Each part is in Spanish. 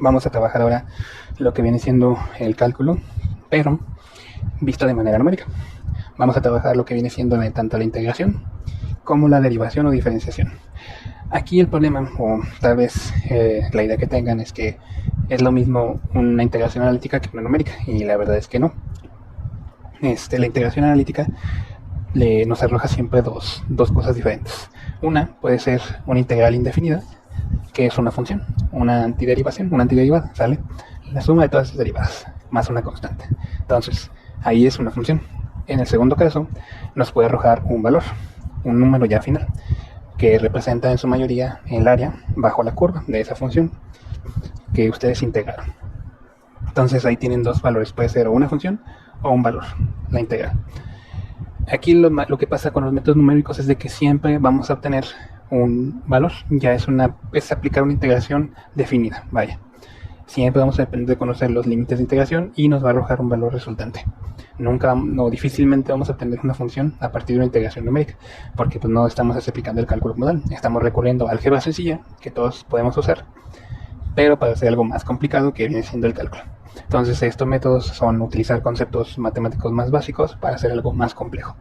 Vamos a trabajar ahora lo que viene siendo el cálculo, pero visto de manera numérica. Vamos a trabajar lo que viene siendo tanto la integración como la derivación o diferenciación. Aquí el problema, o tal vez la idea que tengan, es que es lo mismo una integración analítica que una numérica, y la verdad es que no. La integración analítica nos arroja siempre dos cosas diferentes. Una puede ser una integral indefinida, que es una función, una antiderivación, una antiderivada, ¿sale? La suma de todas las derivadas, más una constante. Entonces, ahí es una función. En el segundo caso, nos puede arrojar un valor, un número ya final, que representa en su mayoría el área bajo la curva de esa función que ustedes integraron. Entonces ahí tienen dos valores, puede ser o una función o un valor, la integral. Aquí lo que pasa con los métodos numéricos es de que siempre vamos a obtener un valor, ya es aplicar una integración definida, vaya. Siempre vamos a depender de conocer los límites de integración y nos va a arrojar un valor resultante. Difícilmente vamos a obtener una función a partir de una integración numérica, porque pues no estamos aplicando el cálculo modal, estamos recurriendo a álgebra sencilla que todos podemos usar, pero para hacer algo más complicado que viene siendo el cálculo. Entonces estos métodos son utilizar conceptos matemáticos más básicos para hacer algo más complejo.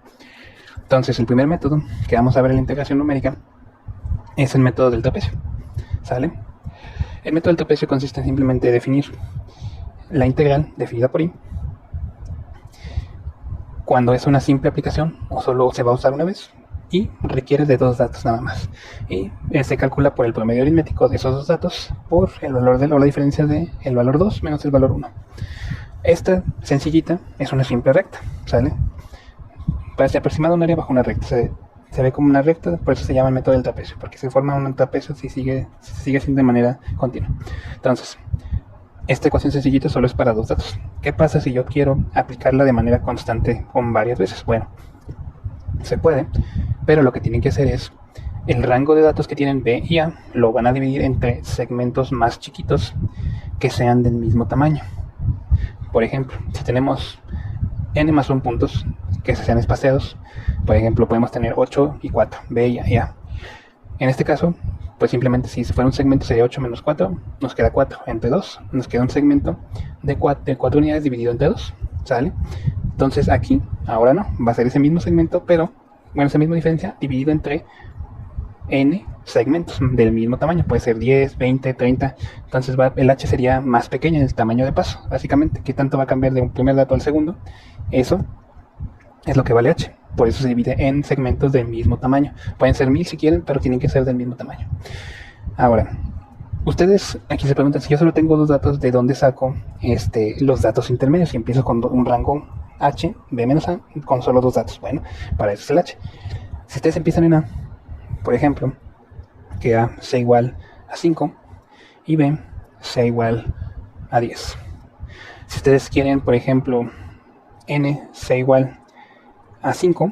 Entonces el primer método que vamos a ver en la integración numérica es el método del trapecio, ¿sale? El método del trapecio consiste en simplemente definir la integral definida por i cuando es una simple aplicación o solo se va a usar una vez y requiere de dos datos nada más, y se calcula por el promedio aritmético de esos dos datos por el valor o la diferencia de el valor 2 menos el valor 1. Esta sencillita es una simple recta, ¿sale? Parece aproximada a un área bajo una recta, se ve como una recta, por eso se llama el método del trapecio, porque se forma un trapecio si sigue haciendo de manera continua. Entonces, esta ecuación sencillita solo es para dos datos. ¿Qué pasa si yo quiero aplicarla de manera constante con varias veces? Bueno, se puede, pero lo que tienen que hacer es el rango de datos que tienen B y A lo van a dividir entre segmentos más chiquitos que sean del mismo tamaño. Por ejemplo, si tenemos n más 1 puntos que sean espaciados, por ejemplo podemos tener 8 y 4, B y A. En este caso, pues simplemente si fuera un segmento sería 8 menos 4, nos queda 4 entre 2, nos queda un segmento de 4 unidades dividido entre 2, ¿sale? Entonces aquí, ahora no, va a ser ese mismo segmento, pero, bueno, esa misma diferencia dividido entre n segmentos del mismo tamaño, puede ser 10, 20, 30, entonces el h sería más pequeño en el tamaño de paso, básicamente, ¿qué tanto va a cambiar de un primer dato al segundo? Eso es lo que vale h, por eso se divide en segmentos del mismo tamaño, pueden ser 1000 si quieren, pero tienen que ser del mismo tamaño. Ahora, ustedes aquí se preguntan, si yo solo tengo dos datos, ¿de dónde saco los datos intermedios? Si empiezo con un rango h, b menos a, con solo dos datos. Bueno, para eso es el h. Si ustedes empiezan en a, por ejemplo, que a sea igual a 5 y b sea igual a 10. Si ustedes quieren, por ejemplo, n sea igual a 5,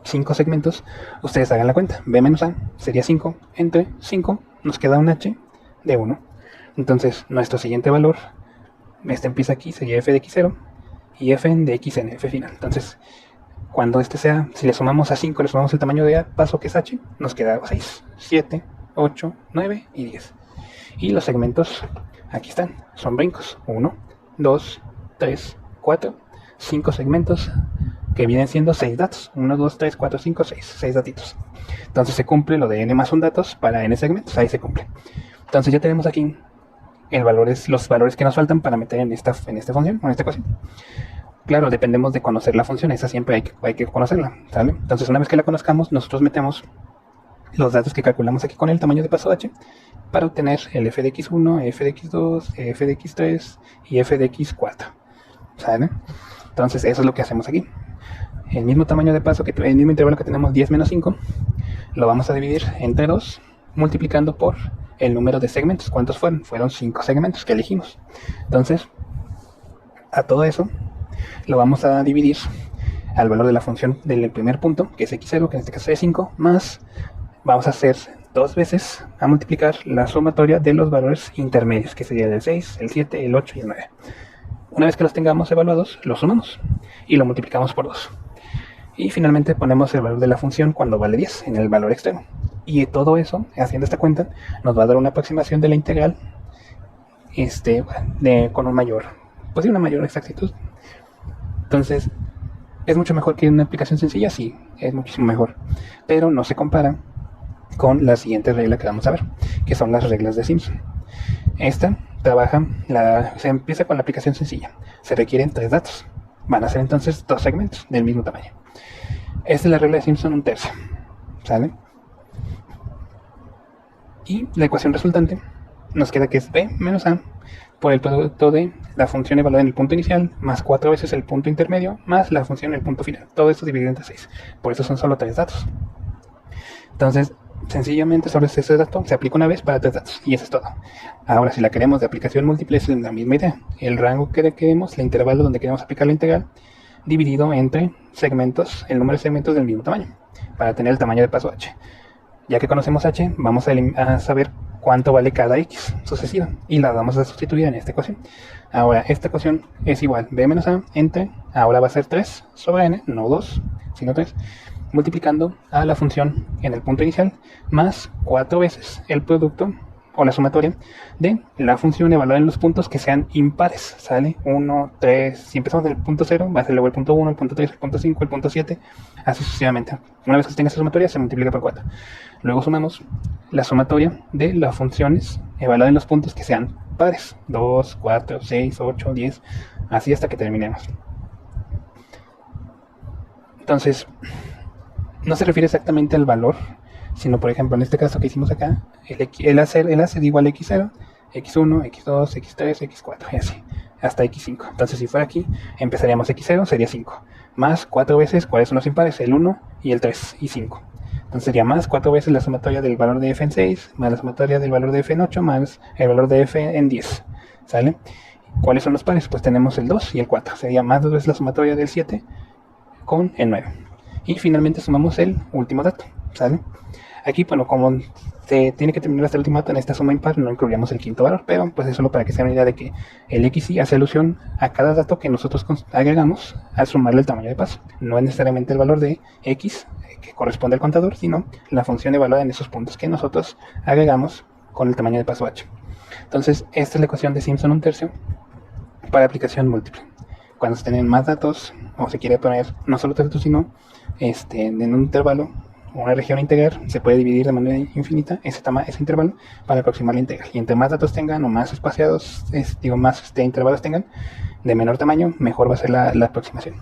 5 segmentos, ustedes hagan la cuenta. B menos A sería 5 entre 5, nos queda un h de 1. Entonces nuestro siguiente valor, empieza aquí, sería f de x0 y f de xn, f final. Entonces cuando sea, si le sumamos a 5, le sumamos el tamaño de paso que es h, nos queda 6, 7, 8, 9 y 10. Y los segmentos aquí están, son brincos, 1, 2, 3, 4, 5 segmentos que vienen siendo 6 datos, 1, 2, 3, 4, 5, 6 datitos. Entonces se cumple lo de n más 1 datos para n segmentos, ahí se cumple. Entonces ya tenemos aquí los valores que nos faltan para meter en esta función, en esta ecuación. Claro, dependemos de conocer la función, esa siempre hay que conocerla, ¿sale? Entonces una vez que la conozcamos, nosotros metemos los datos que calculamos aquí con el tamaño de paso h para obtener el f de x1, f de x2, f de x3 y f de x4, ¿sale? Entonces eso es lo que hacemos aquí. El mismo tamaño de paso, el mismo intervalo que tenemos, 10 menos 5, lo vamos a dividir entre 2, multiplicando por el número de segmentos. ¿Cuántos fueron? Fueron 5 segmentos que elegimos. Entonces, a todo eso lo vamos a dividir al valor de la función del primer punto, que es x0, que en este caso es 5, más vamos a hacer 2 veces a multiplicar la sumatoria de los valores intermedios, que sería el 6, el 7, el 8 y el 9. Una vez que los tengamos evaluados, los sumamos y lo multiplicamos por 2. Y finalmente ponemos el valor de la función cuando vale 10 en el valor extremo. Y todo eso, haciendo esta cuenta, nos va a dar una aproximación de la integral con una mayor exactitud. Entonces, ¿es mucho mejor que una aplicación sencilla? Sí, es muchísimo mejor. Pero no se compara con la siguiente regla que vamos a ver, que son las reglas de Simpson. Esta se empieza con la aplicación sencilla. Se requieren 3 datos. Van a ser entonces 2 segmentos del mismo tamaño. Esta es la regla de Simpson 1/3. ¿Sale? Y la ecuación resultante nos queda que es b menos a por el producto de la función evaluada en el punto inicial más 4 veces el punto intermedio más la función en el punto final. Todo esto dividido entre 6. Por eso son solo 3 datos. Entonces, sencillamente sobre ese dato se aplica una vez para 3 datos. Y eso es todo. Ahora, si la queremos de aplicación múltiple, es la misma idea. El rango que queremos, el intervalo donde queremos aplicar la integral, dividido entre segmentos, el número de segmentos del mismo tamaño, para tener el tamaño de paso h. Ya que conocemos h, vamos a saber cuánto vale cada x sucesiva y la vamos a sustituir en esta ecuación. Ahora, esta ecuación es igual b menos a entre, ahora va a ser 3 sobre n, no 2, sino 3, multiplicando a la función en el punto inicial más 4 veces el producto o la sumatoria de la función evaluada en los puntos que sean impares, ¿sale? 1, 3, si empezamos del punto 0, va a ser luego el punto 1, el punto 3, el punto 5, el punto 7, así sucesivamente. Una vez que se tenga esa sumatoria, se multiplica por 4. Luego sumamos la sumatoria de las funciones evaluadas en los puntos que sean pares, 2, 4, 6, 8, 10, así hasta que terminemos. Entonces, no se refiere exactamente al valor, sino por ejemplo en este caso que hicimos acá, el hacer igual a x0, x1, x2, x3, x4 y así, hasta x5. Entonces si fuera aquí, empezaríamos x0, sería 5, más 4 veces, ¿cuáles son los impares? El 1 y el 3 y 5. Entonces sería más 4 veces la sumatoria del valor de f en 6, más la sumatoria del valor de f en 8, más el valor de f en 10, ¿sale? ¿Cuáles son los pares? Pues tenemos el 2 y el 4, sería más 2 veces la sumatoria del 7 con el 9. Y finalmente sumamos el último dato, ¿sale? Aquí, bueno, como se tiene que terminar hasta el último dato en esta suma impar, no incluiríamos el quinto valor, pero pues es solo para que sea una idea de que el xy hace alusión a cada dato que nosotros agregamos al sumarle el tamaño de paso. No es necesariamente el valor de x que corresponde al contador, sino la función evaluada en esos puntos que nosotros agregamos con el tamaño de paso h. Entonces, esta es la ecuación de Simpson 1/3 para aplicación múltiple. Cuando se tienen más datos, o se quiere poner no solo 3 datos, sino en un intervalo, una región integral, se puede dividir de manera infinita ese intervalo para aproximar la integral. Y entre más datos tengan o más espaciados, más intervalos tengan de menor tamaño, mejor va a ser la aproximación.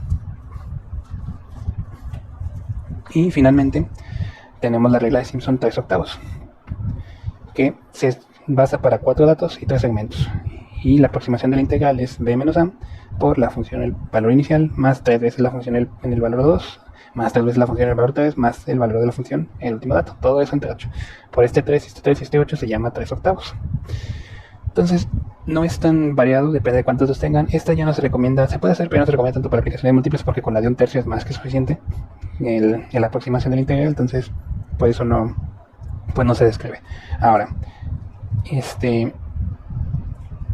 Y finalmente tenemos la regla de Simpson 3/8, que se basa para 4 datos y 3 segmentos. Y la aproximación de la integral es b menos a por la función el valor inicial más 3 veces la función en el valor 2 más 3 veces la función en el valor 3 más el valor de la función el último dato. Todo eso entre 8. Por este 3, este 3 y este 8 se llama 3/8. Entonces no es tan variado, depende de cuántos datos tengan. Esta ya no se recomienda, se puede hacer, pero no se recomienda tanto para aplicaciones múltiples porque con la de 1/3 es más que suficiente la aproximación de la integral. Entonces por eso no se describe. Ahora,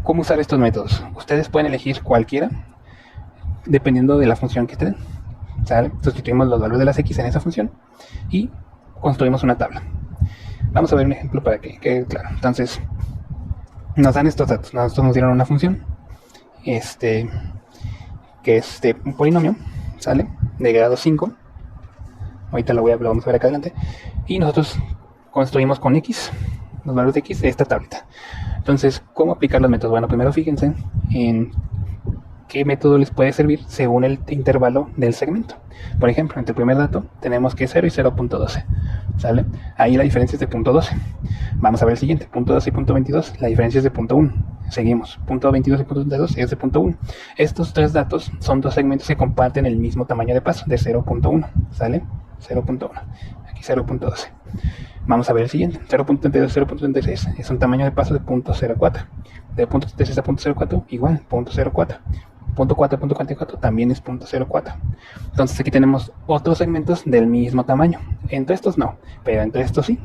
¿cómo usar estos métodos? Ustedes pueden elegir cualquiera dependiendo de la función que te den. ¿Sale? Sustituimos los valores de las x en esa función y construimos una tabla. Vamos a ver un ejemplo para que quede claro. Entonces, nos dan estos datos. Nosotros nos dieron una función que es de un polinomio, ¿sale? De grado 5. Ahorita lo vamos a ver acá adelante. Y nosotros construimos con x, los valores de x, esta tablita. Entonces, ¿cómo aplicar los métodos? Bueno, primero fíjense en qué método les puede servir según el intervalo del segmento. Por ejemplo, entre el primer dato tenemos que 0 y 0.12, ¿sale? Ahí la diferencia es de 0.12. Vamos a ver el siguiente, 0.12 y 0.22, la diferencia es de 0.1. Seguimos, 0.22 y 0.32 es de 0.1. Estos tres datos son dos segmentos que comparten el mismo tamaño de paso, de 0.1, ¿sale? 0.1, aquí 0.12. Vamos a ver el siguiente, 0.32 y 0.36 es un tamaño de paso de 0.04. De 0.36 a 0.04 igual, 0.04. 0.4, 0.44 también es 0.04. Entonces aquí tenemos otros segmentos del mismo tamaño. Entre estos no, pero entre estos sí.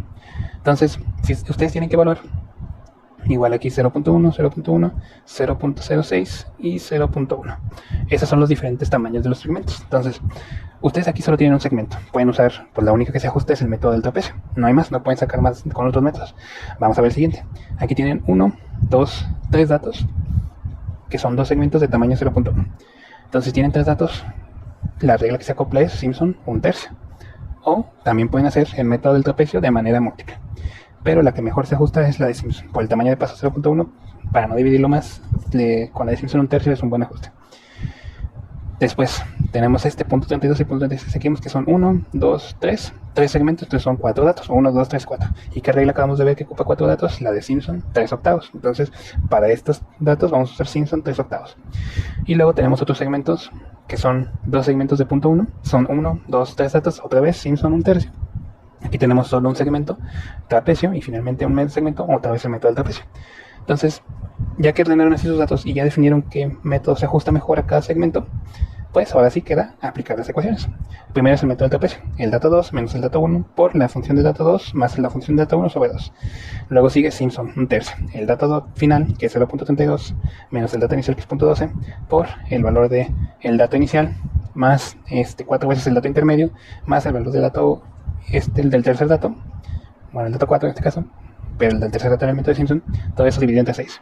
Entonces, si ustedes tienen que evaluar, igual aquí 0.1, 0.1, 0.06 y 0.1. Esos son los diferentes tamaños de los segmentos. Entonces, Ustedes aquí solo tienen un segmento. Pueden usar, pues la única que se ajusta es el método del trapecio. No hay más, no pueden sacar más con otros métodos. Vamos a ver el siguiente. Aquí tienen 1, 2, 3 datos, que son dos segmentos de tamaño 0.1. Entonces tienen 3 datos. La regla que se acopla es Simpson 1/3. O también pueden hacer el método del trapecio de manera múltiple. Pero la que mejor se ajusta es la de Simpson. Por el tamaño de paso 0.1, para no dividirlo más, con la de Simpson 1/3 es un buen ajuste. Después tenemos este punto 32 y punto 36. Aquí vemos que son 1, 2, 3. 3 segmentos, entonces son 4 datos. 1, 2, 3, 4. ¿Y qué regla acabamos de ver que ocupa 4 datos? La de Simpson 3/8. Entonces, para estos datos vamos a usar Simpson 3/8. Y luego tenemos otros segmentos que son 2 segmentos de punto 1. Son 1, 2, 3 datos. Otra vez Simpson 1/3. Aquí tenemos solo un segmento trapecio y finalmente un medio segmento, otra vez el método del trapecio. Entonces, ya que ordenaron así sus datos y ya definieron qué método se ajusta mejor a cada segmento, pues ahora sí queda aplicar las ecuaciones. Primero es el método del trapecio, el dato 2 menos el dato 1 por la función del dato 2 más la función del dato 1 sobre 2. Luego sigue Simpson 1/3, el dato final, que es 0.32, menos el dato inicial, que es 0.12, por el valor del dato inicial, más 4 veces el dato intermedio, más el valor del dato, el del tercer dato, bueno, el dato 4 en este caso, pero el del tercer dato del método de Simpson, todo eso dividido entre 6.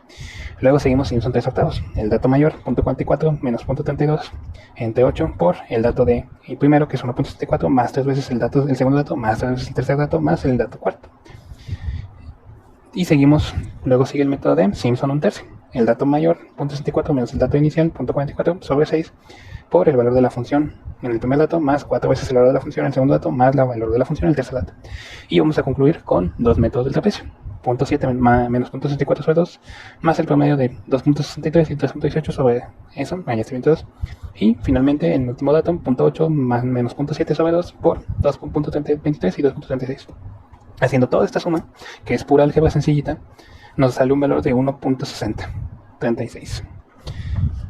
Luego seguimos Simpson 3/8, el dato mayor, 0.44 menos 0.32, entre 8 por el dato de el primero, que es 1.74, más 3 veces el segundo dato, más 3 veces el tercer dato, más el dato cuarto. Y seguimos, luego sigue el método de Simpson 1/3, el dato mayor, 0.64 menos el dato inicial, 0.44 sobre 6, por el valor de la función en el primer dato, más 4 veces el valor de la función en el segundo dato, más el valor de la función en el tercer dato. Y vamos a concluir con dos métodos del trapecio. 0.7 menos 0.64 sobre 2, más el promedio de 2.63 y 3.18 sobre eso, ahí está bien todos. Y finalmente, en el último dato, 0.8 más menos 0.7 sobre 2 por 2.23 y 2.36. Haciendo toda esta suma, que es pura álgebra sencillita, nos sale un valor de 1.6036.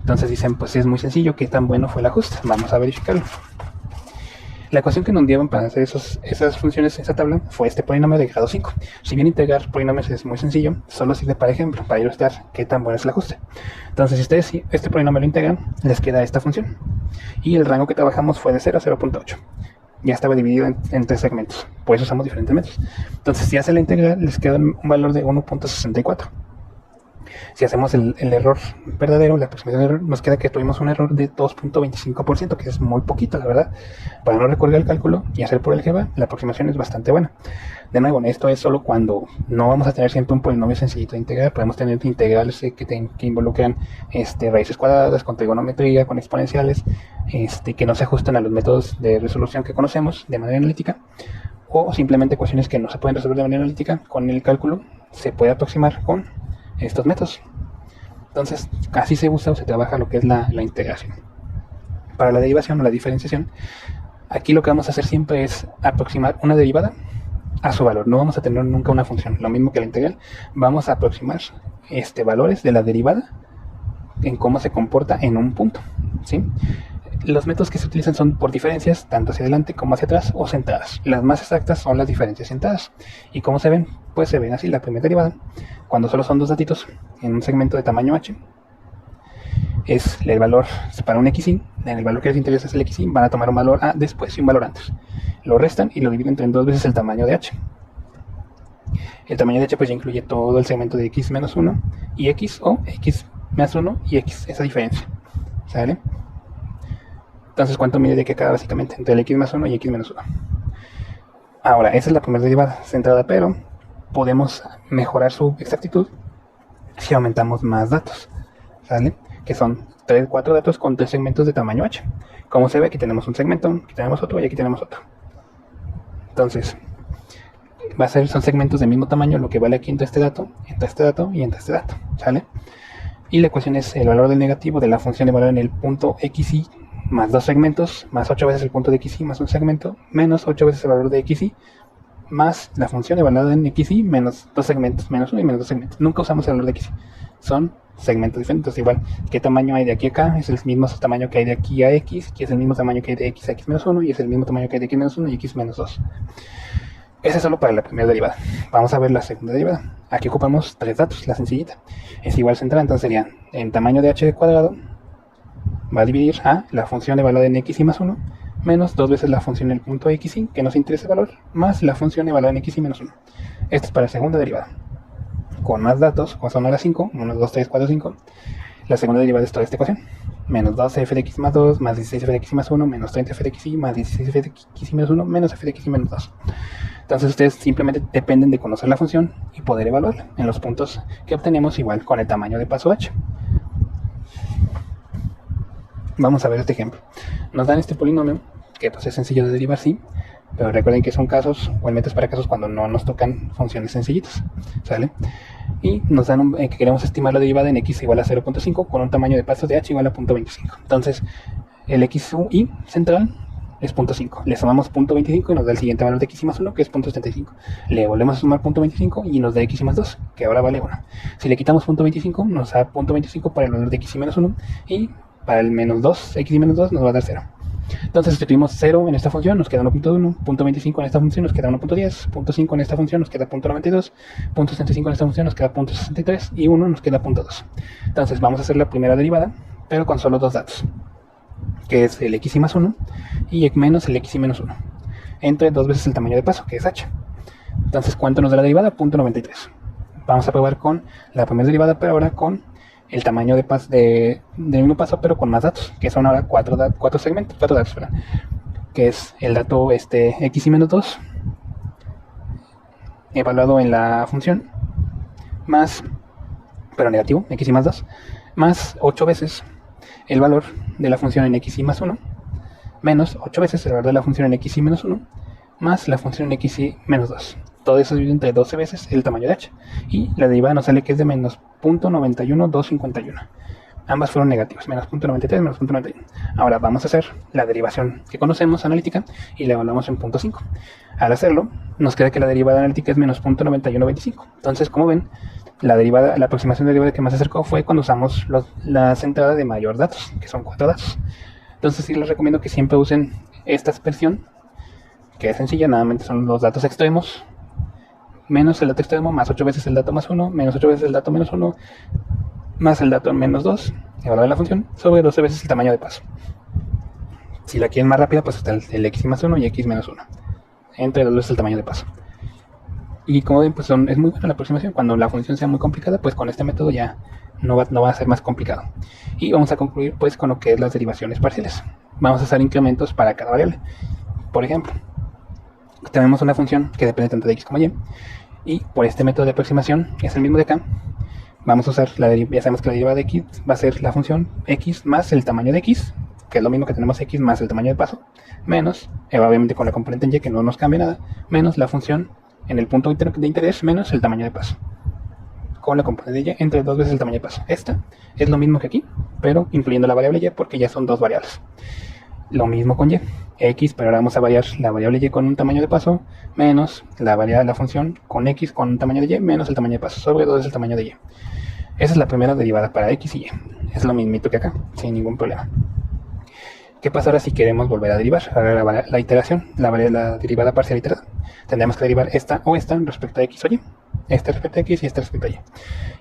Entonces dicen, pues es muy sencillo, ¿qué tan bueno fue el ajuste? Vamos a verificarlo. La ecuación que nos dieron para hacer esas funciones en esta tabla fue este polinomio de grado 5. Si bien integrar polinomios es muy sencillo, solo sirve para ejemplo, para ilustrar qué tan bueno es el ajuste. Entonces, si ustedes este polinomio lo integran, les queda esta función. Y el rango que trabajamos fue de 0 a 0.8. Ya estaba dividido en 3 segmentos, por eso usamos diferentes métodos. Entonces, si hacen la integral, les queda un valor de 1.64. Si hacemos el error verdadero, la aproximación del error, nos queda que tuvimos un error de 2.25%, que es muy poquito, la verdad. Para no recurrir al cálculo y hacer por álgebra, la aproximación es bastante buena. De nuevo, esto es solo cuando no vamos a tener siempre un polinomio sencillito de integrar. Podemos tener integrales que involucran raíces cuadradas, con trigonometría, con exponenciales, que no se ajustan a los métodos de resolución que conocemos de manera analítica, o simplemente ecuaciones que no se pueden resolver de manera analítica. Con el cálculo se puede aproximar con estos métodos. Entonces, así se usa o se trabaja lo que es la integración. Para la derivación o la diferenciación, aquí lo que vamos a hacer siempre es aproximar una derivada a su valor. No vamos a tener nunca una función. Lo mismo que la integral, vamos a aproximar valores de la derivada en cómo se comporta en un punto, ¿sí? Los métodos que se utilizan son por diferencias, tanto hacia adelante como hacia atrás o centradas. Las más exactas son las diferencias centradas. ¿Y cómo se ven? Pues se ven así. La primera derivada, cuando solo son dos datitos en un segmento de tamaño h, es el valor para un xy. En el valor que les interesa es el xy, van a tomar un valor a después y un valor antes. Lo restan y lo dividen entre 2 veces el tamaño de h. El tamaño de h pues ya incluye todo el segmento de x menos 1 y x, o x más 1 y x, esa diferencia. ¿Sale? Entonces, ¿cuánto mide de aquí acá básicamente? Entre el x más 1 y x menos 1. Ahora, esa es la primera derivada centrada, pero podemos mejorar su exactitud si aumentamos más datos, ¿sale? Que son 4 datos con 3 segmentos de tamaño h. Como se ve, aquí tenemos un segmento, aquí tenemos otro y aquí tenemos otro. Entonces, son segmentos del mismo tamaño, lo que vale aquí entre este dato y entre este dato, ¿sale? Y la ecuación es el valor del negativo de la función de valor en el punto xy más 2 segmentos, más 8 veces el punto de xy más un segmento, menos 8 veces el valor de xy, más la función evaluada en xy menos 2 segmentos, menos 1 y menos 2 segmentos. Nunca usamos el valor de xy. Son segmentos diferentes. Igual, ¿qué tamaño hay de aquí a acá? Es el mismo tamaño que hay de aquí a x, que es el mismo tamaño que hay de x a x menos 1, y es el mismo tamaño que hay de x menos 1 y x menos 2. Ese es solo para la primera derivada. Vamos a ver la segunda derivada. Aquí ocupamos 3 datos, la sencillita. Es igual centrada, entonces sería en tamaño de h cuadrado, va a dividir a la función evaluada en xy más 1 menos 2 veces la función en el punto xy, que nos interesa el valor, más la función evaluada en xy menos 1. Esto es para la segunda derivada. Con más datos, como son ahora 5, 1, 2, 3, 4, 5, la segunda derivada es toda esta ecuación. Menos 12f de x más 2, más 16f de x más 1, menos 30f de xy, más 16f de xy menos 1, menos f de xy menos 2. Entonces ustedes simplemente dependen de conocer la función y poder evaluarla en los puntos que obtenemos, igual con el tamaño de paso h. Vamos a ver este ejemplo. Nos dan este polinomio, que pues es sencillo de derivar, sí, pero recuerden que son casos, o el método es para casos cuando no nos tocan funciones sencillitas, ¿sale? Y nos dan que queremos estimar la derivada en x igual a 0.5 con un tamaño de paso de h igual a 0.25. Entonces, el xy central es 0.5. Le sumamos 0.25 y nos da el siguiente valor de x más 1, que es 0.75. Le volvemos a sumar 0.25 y nos da x más 2, que ahora vale 1. Si le quitamos 0.25, nos da 0.25 para el valor de x menos 1, y para el menos 2, x menos 2 nos va a dar 0. Entonces sustituimos 0 en esta función, nos queda 1.1, 0.25 en esta función nos queda 1.10, 0.5 en esta función nos queda 0.92, 0.65 en esta función nos queda 0.63 y 1 nos queda 0.2. Entonces vamos a hacer la primera derivada, pero con solo dos datos, que es el xy más 1 y menos el xy menos 1, entre dos veces el tamaño de paso, que es h. Entonces, ¿cuánto nos da la derivada? 0.93. Vamos a probar con la primera derivada, pero ahora con el tamaño de paso del mismo paso, pero con más datos, que son ahora cuatro datos, ¿verdad? Que es el dato xy menos 2 evaluado en la función, más, pero negativo, xy más 2, más 8 veces el valor de la función en xy más 1, menos 8 veces el valor de la función en xy menos 1, más la función en xy menos 2. Todo eso divide entre 12 veces el tamaño de h. Y la derivada nos sale que es de menos 0.91251. Ambas fueron negativas, menos 0.93, menos 0.91. Ahora vamos a hacer la derivación que conocemos, analítica, y la evaluamos en 0.5. Al hacerlo, nos queda que la derivada analítica es menos 0.9125. Entonces, como ven, la aproximación de derivada que más se acercó fue cuando usamos la centrada de mayor datos, que son 4 datos. Entonces sí les recomiendo que siempre usen esta expresión, que es sencilla, nada más son los datos extremos, menos el dato extremo, más 8 veces el dato más 1, menos 8 veces el dato menos 1, más el dato menos 2, evaluar la función, sobre 12 veces el tamaño de paso. Si la quieren más rápida, pues está el x más 1 y x menos 1, entre 2 veces el tamaño de paso. Y como ven, pues es muy buena la aproximación. Cuando la función sea muy complicada, pues con este método ya no va a ser más complicado. Y vamos a concluir pues con lo que es las derivaciones parciales. Vamos a hacer incrementos para cada variable. Por ejemplo, tenemos una función que depende tanto de x como y, y por este método de aproximación es el mismo de acá. Vamos a usar ya sabemos que la derivada de x va a ser la función x más el tamaño de x, que es lo mismo que tenemos x más el tamaño de paso, menos, obviamente con la componente en y que no nos cambia nada, menos la función en el punto de interés menos el tamaño de paso, con la componente de y entre 2 veces el tamaño de paso. Esta es lo mismo que aquí, pero incluyendo la variable y porque ya son dos variables. Lo mismo con y, x, pero ahora vamos a variar la variable y con un tamaño de paso, menos la función con x con un tamaño de y, menos el tamaño de paso, sobre 2 veces el tamaño de y. Esa es la primera derivada para x y y. Es lo mismito que acá, sin ningún problema. ¿Qué pasa ahora si queremos volver a derivar? Ahora la iteración, la derivada parcial iterada. Tendremos que derivar esta o esta respecto a x o y. Esta respecto a x y esta respecto a y.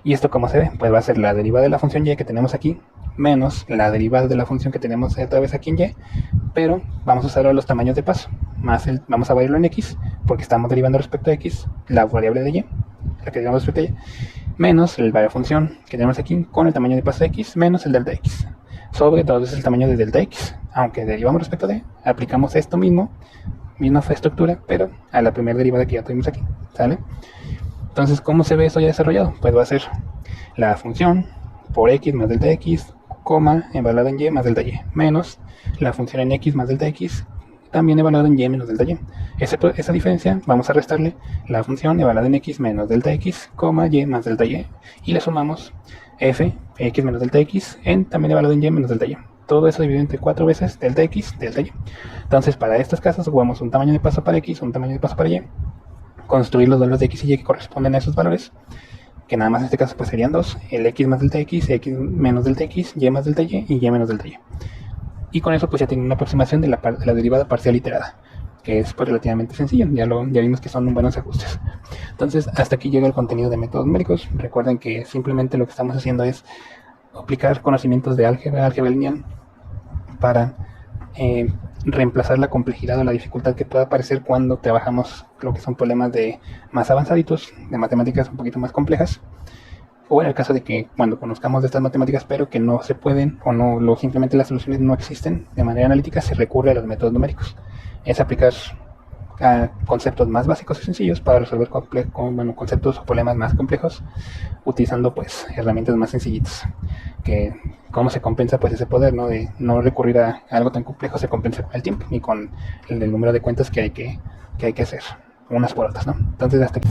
¿Y esto cómo se ve? Pues va a ser la derivada de la función y que tenemos aquí, menos la derivada de la función que tenemos otra vez aquí en y, pero vamos a usar los tamaños de paso, vamos a variarlo en x, porque estamos derivando respecto a x, la variable de y, la que derivamos respecto a y, menos la función que tenemos aquí con el tamaño de paso de x, menos el delta x, sobre 2 veces el tamaño de delta x. Aunque derivamos respecto a d, aplicamos esto misma estructura, pero a la primera derivada que ya tuvimos aquí, ¿sale? Entonces, ¿cómo se ve eso ya desarrollado? Pues va a ser la función por x más delta x, coma, evaluada en y más delta y, menos la función en x más delta x, también evaluada en y menos delta y. Esa diferencia vamos a restarle la función evaluada en x menos delta x, coma, y más delta y le sumamos f, x menos delta x, también evaluado en y menos delta y. Todo eso dividido entre 4 veces delta x, delta y. Entonces, para estos casos, jugamos un tamaño de paso para x, un tamaño de paso para y, construir los valores de x y y que corresponden a esos valores, que nada más en este caso pues serían dos, el x más delta x menos delta x, y más delta y menos delta y. Y con eso pues ya tienen una aproximación de la derivada parcial iterada, que es pues relativamente sencillo, ya vimos que son buenos ajustes. Entonces, hasta aquí llega el contenido de métodos numéricos. Recuerden que simplemente lo que estamos haciendo es aplicar conocimientos de álgebra lineal para reemplazar la complejidad o la dificultad que pueda aparecer cuando trabajamos lo que son problemas de más avanzaditos, de matemáticas un poquito más complejas, o en el caso de que cuando conozcamos de estas matemáticas pero que no se pueden o no, simplemente las soluciones no existen de manera analítica, se recurre a los métodos numéricos. Es aplicar a conceptos más básicos y sencillos para resolver conceptos o problemas más complejos utilizando pues herramientas más sencillitas. Que cómo se compensa pues ese poder, ¿no? De no recurrir a algo tan complejo, se compensa con el tiempo y con el número de cuentas que hay que hacer unas por otras, ¿no? Entonces hasta aquí.